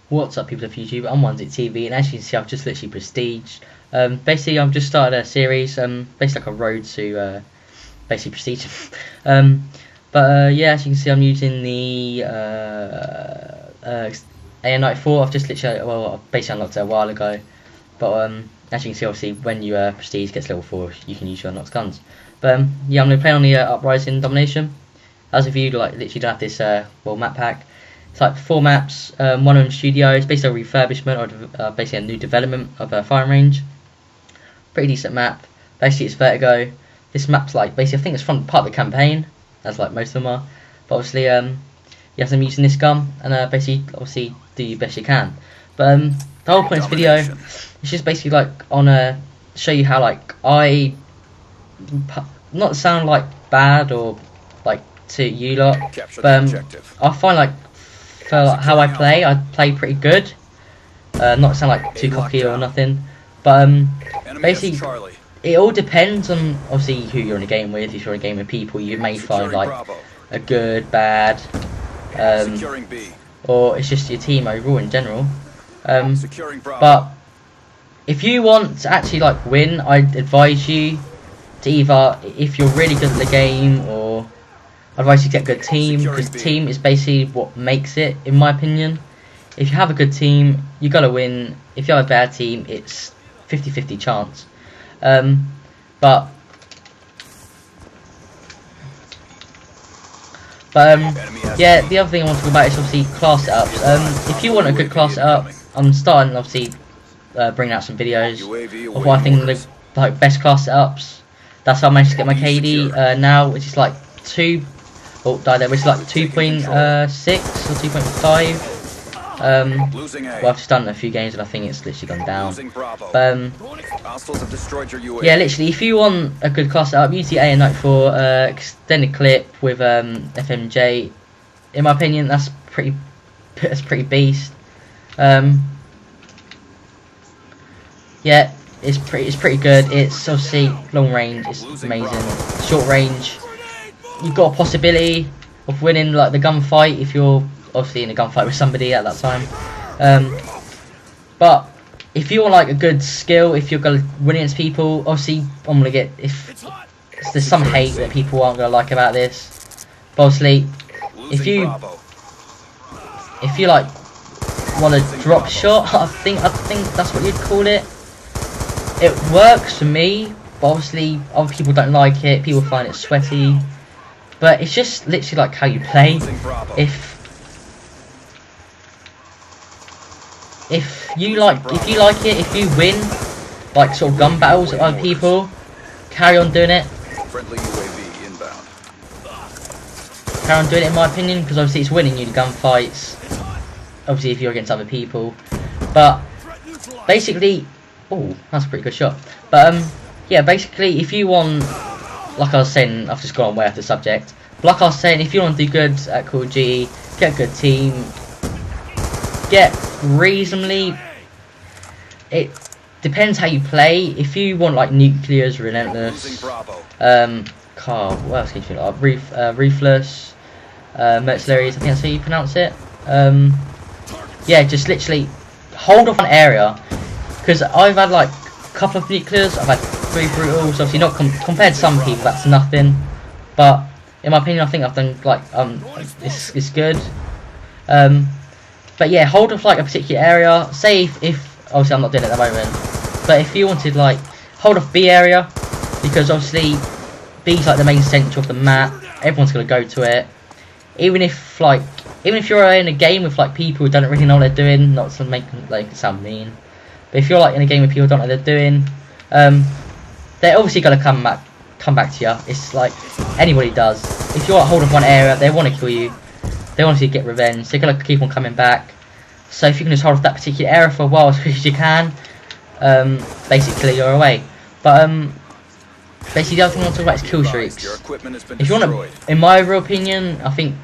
What's up, people of YouTube? I'm OnezicTv, and as you can see, I've just literally prestige. Basically, I've just started a series, basically like a road to basically prestige. Yeah, as you can see, I'm using the AN94. I've just literally, well, I basically unlocked it a while ago. But as you can see, obviously, when you prestige gets level 4, you can use your unlocked guns. But yeah, I'm gonna play on the Uprising Domination. As of you, like, literally don't have this map pack. It's like 4 maps, one of them studio. It's basically a refurbishment or basically a new development of a firing range. Pretty decent map. Basically, it's vertigo. This map's like basically, I think it's from part of the campaign, as like most of them are. But obviously, yes, I'm using this gun, and basically, obviously, do your best you can. But the whole point of this video is just basically like on show you how like I not sound like bad or like to you lot, but I find like for like, how I play pretty good. Not sound like too cocky or nothing, but basically it all depends on obviously who you're in a game with. If you're in a game with people, you may find like a good, bad, or it's just your team overall in general. But if you want to actually like win, I'd advise you to either, if you're really good at the game, or advise you get a good team, because team is basically what makes it, in my opinion. If you have a good team, you gotta win. If you have a bad team, it's 50-50 chance. But yeah, the other thing I want to talk about is obviously class setups. If you want a good class setup, I'm starting obviously bringing out some videos of what I think are the like best class setups. That's how I managed to get my KD now, which is like 2. Oh, died there. Which is like 2.6 or 2.5. Well, I've just done a few games and I think it's literally gone down. Yeah, literally, if you want a good class setup, use the AN94 extended clip with FMJ. In my opinion, that's pretty beast. Yeah, it's pretty good. It's obviously long range. It's amazing. Short range, you've got a possibility of winning like the gunfight if you're obviously in a gunfight with somebody at that time. But if you want like a good skill, if you're gonna win against people, obviously I'm gonna get, if there's some hate that people aren't gonna like about this, but obviously if you like want a drop shot, I think that's what you'd call it. It works for me, but obviously other people don't like it. People find it sweaty, but it's just literally like how you play. If you like it, if you win like sort of gun battles with other people, carry on doing it. Carry on doing it, in my opinion, because obviously it's winning you the gunfights. Obviously, if you're against other people, but basically, oh, that's a pretty good shot. But yeah, basically, if you want, like I was saying, I've just gone way off the subject. But like I was saying, if you want to do good at Call of Duty, get a good team, get reasonably. It depends how you play. If you want like nuclears, relentless, car, what else can you do? Like ruthless, mercenaries. I think that's how you pronounce it. Yeah, just literally hold off an area, because I've had like a couple of nuclears. I've had 3 brutals. Obviously, not compared to some people, that's nothing. But in my opinion, I think I've done like it's good. But yeah, hold off like a particular area. Say if obviously I'm not doing it at the moment, but if you wanted like hold off B area, because obviously B's like the main centre of the map. Everyone's gonna go to it. Even if you're in a game with like people who don't really know what they're doing, not to make like sound mean, but if you're like in a game with people who don't know what they're doing, they're obviously gonna come back to you. It's like anybody does. If you're like hold off one area, they want to kill you. They want to get revenge. They're gonna keep on coming back. So if you can just hold off that particular area for a while as quick as you can, basically you're away. But basically the other thing I want to talk about is kill streaks. If you want to, in my real opinion, I think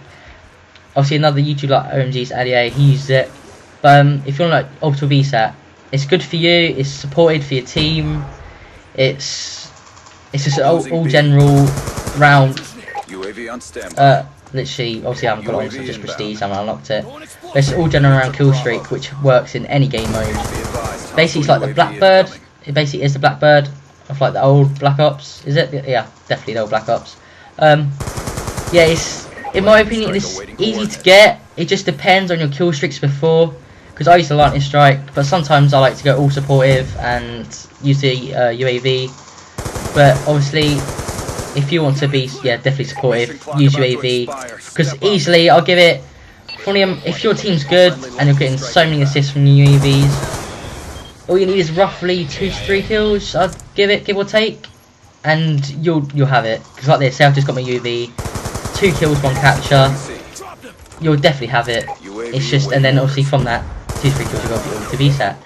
obviously another YouTuber like OMG's ADA, he uses it. But if you want like orbital VSAT, it's good for you. It's supported for your team. It's just all general round literally, obviously I haven't got it on, so just Prestige, I haven't unlocked it. But it's all general around kill streak, which works in any game mode. Basically it's like the Blackbird, it basically is the Blackbird of like the old Black Ops, is it? Yeah, definitely the old Black Ops. Yeah, it's, in my opinion, it's easy to get. It just depends on your kill streaks before, because I used to lightning strike, but sometimes I like to go all supportive and use the UAV. But obviously, if you want to be, yeah, definitely supportive, use UAV, because easily I'll give it, if your team's good and you're getting so many assists from the UAVs, all you need is roughly 2 to 3 kills. I'd give it, give or take, and you'll have it. Because like this, say I've just got my UAV, 2 kills, 1 capture, you'll definitely have it. It's just, and then obviously from that 2 to 3 kills, you've got the UAV set.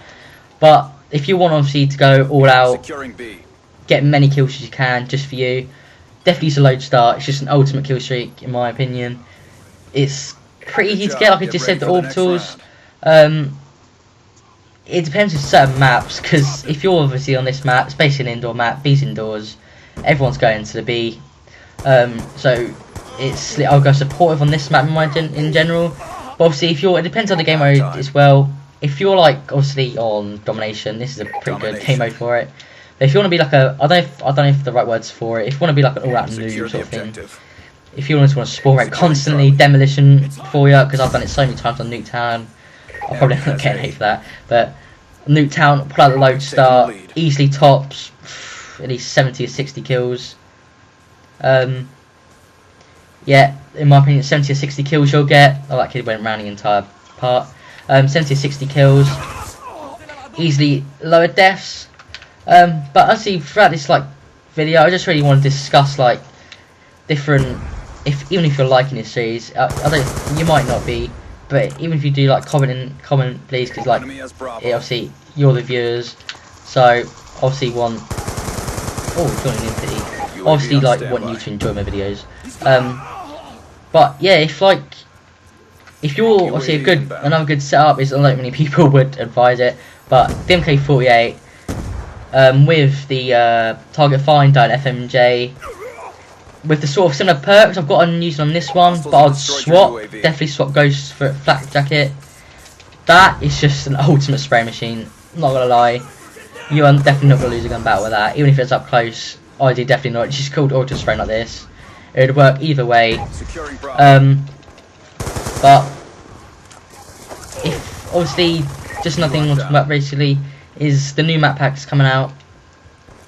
But if you want obviously to go all out, get many kills as you can, just for you, definitely use a Lodestar. It's just an ultimate kill streak, in my opinion. It's pretty easy to get, like I just said, the orbitals. It depends on certain maps, because if you're obviously on this map, it's basically an indoor map, B's indoors, everyone's going to the B. So it's, I'll go supportive on this map in general. But obviously, if you're, it depends on the game mode as well. If you're like obviously on domination, this is a pretty good game mode for it. But if you want to be like a, I don't know if the right words for it. If you want to be like an all-out noob sort of thing. If you want to spawn rate constantly, demolition for you, because I've done it so many times on Nuketown. I'll probably not get hate for that, but Nuketown, pull out the Lodestar, easily tops at least 70 or 60 kills. Yeah, in my opinion, 70 or 60 kills you'll get. Oh, that kid went around the entire part. 70 or 60 kills, easily lower deaths. But actually, throughout this like video, I just really want to discuss like different. Even if you're liking this series, you might not be. But even if you do, like, comment please, because like obviously you're the viewers, so obviously want obviously like want you to enjoy my videos. But yeah, if you're obviously another good setup is, I don't know many people would advise it, but the MK48 with the target finder and FMJ. With the sort of similar perks I've got on using on this one, but I'd definitely swap Ghosts for Flak Jacket. That is just an ultimate spray machine, not gonna lie. You are definitely not gonna lose a gun battle with that, even if it's up close. I do definitely not. It's just called auto spray like this. It would work either way. But if obviously, just another thing I want to talk about basically is the new map packs coming out.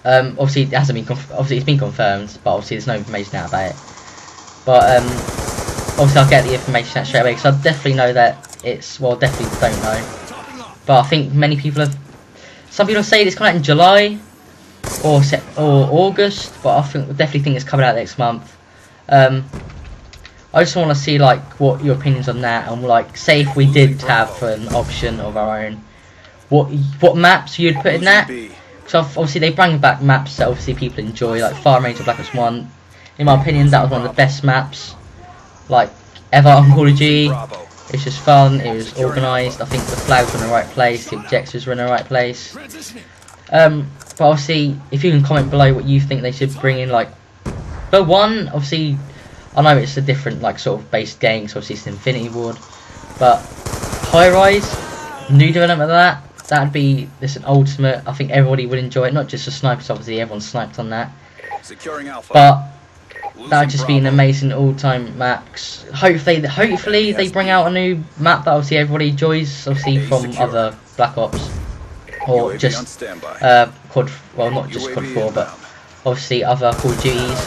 Obviously it hasn't been obviously it's been confirmed, but obviously there's no information out about it. But obviously I'll get the information out straight away, because I definitely know that it's, well, definitely don't know, but I think many people have, some people have said it's coming out in July or August, but I definitely think it's coming out next month. I just want to see like what your opinions on that, and like say if we did have an option of our own, what maps you'd put in that. So obviously they bring back maps that obviously people enjoy, like Far Range of Black Ops 1. In my opinion, that was one of the best maps like ever on Call of Duty. It was just fun, it was organised, I think the flags were in the right place, the objectives were in the right place. But obviously, if you can comment below what you think they should bring in, like, but one, obviously, I know it's a different like sort of base game, so obviously it's Infinity Ward, but High Rise, new development of that. That'd be this an ultimate. I think everybody would enjoy it, not just the snipers. Obviously, everyone sniped on that. But that'd just be an amazing all-time maps. Hopefully, they bring out a new map that obviously everybody enjoys. Obviously, from other Black Ops or just Quad. Well, not just Quad 4, but obviously other Call of Duties.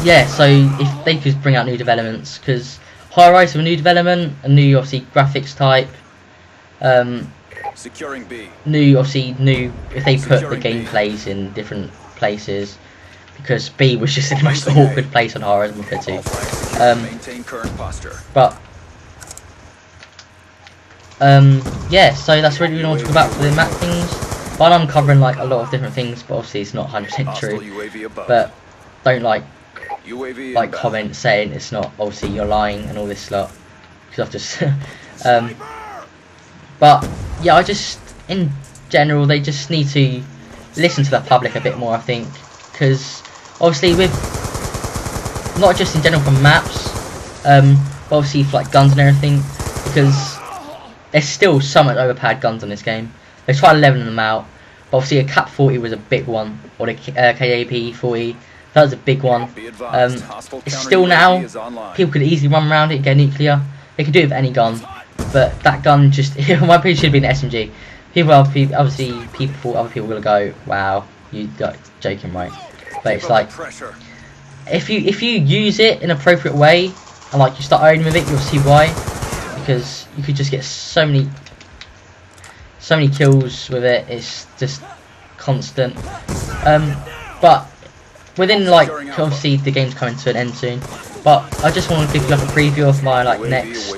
Yeah. So if they could bring out new developments, because High Rise with a new development, a new obviously graphics type. Securing B. New if they put the gameplays in different places, because B was just the most awkward place on horror compared to. But yeah, so that's really what I want to talk about for the map things. But I'm covering like a lot of different things, but obviously it's not 100% true. But don't like comment saying it's not, obviously you're lying and all this lot, because I've just but yeah, I just, in general, they just need to listen to the public a bit more, I think, because obviously with not just in general for maps, but obviously for like guns and everything, because there's still so much overpowered guns on this game. They tried leveling them out, but obviously a Cap 40 was a big one, or the KAP 40, that was a big one. It's still now, people could easily run around it and get nuclear. They could do it with any gun, but that gun just, in my opinion, should have been an SMG. Obviously people thought other people were gonna go, wow, you got joking, right? But it's like, if you use it in an appropriate way and like you start owning with it, you'll see why. Because you could just get so many kills with it. It's just constant. But within like, obviously the game's coming to an end soon. But I just want to give you like a preview of my like next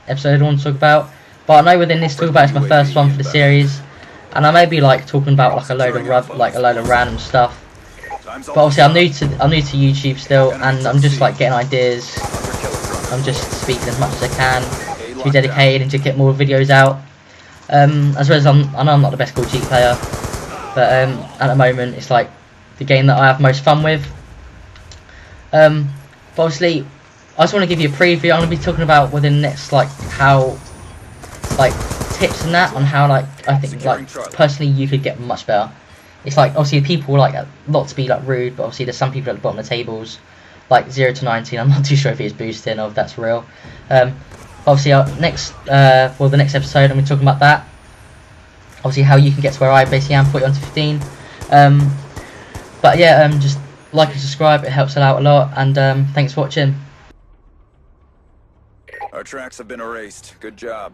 episode I want to talk about. But I know within this talk about it's my first one for the series, and I may be like talking about like a load of random stuff. But obviously I'm new to YouTube still, and I'm just like getting ideas. I'm just speaking as much as I can to be dedicated and to get more videos out. As well as I know I'm not the best Call of Duty player, but at the moment it's like the game that I have most fun with. But obviously I just want to give you a preview. I'm going to be talking about within the next like how like tips and that on how like I think like personally you could get much better. It's like obviously people like not to be like rude, but obviously there's some people at the bottom of the tables like 0 to 19. I'm not too sure if it's boosting or if that's real. Obviously the next episode I'm going to be talking about that. Obviously how you can get to where I basically am, 41 to 15. But yeah, just like and subscribe, it helps out a lot, and thanks for watching. Our tracks have been erased. Good job.